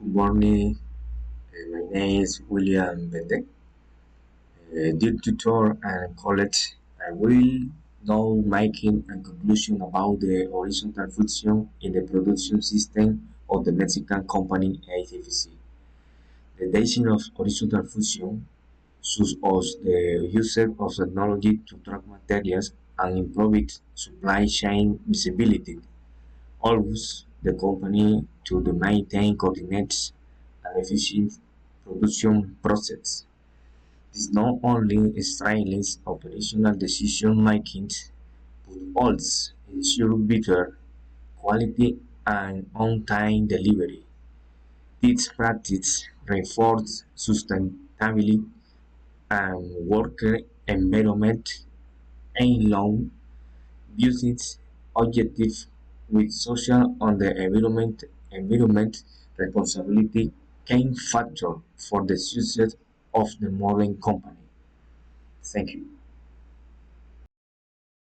Good morning. My name is William Bendek, dear tutor and college. I will now making a conclusion about the horizontal function in the production system of the Mexican company ACFC. The definition of horizontal function shows us the use of technology to track materials and improve its supply chain visibility. Allows the company to maintain coordinates and efficient production process. This not only streamlines operational decision making but also ensures better quality and on-time delivery. This practice reinforces sustainability and worker environment along business objectives with social and the environment responsibility key factor for the success of the modern company. Thank you.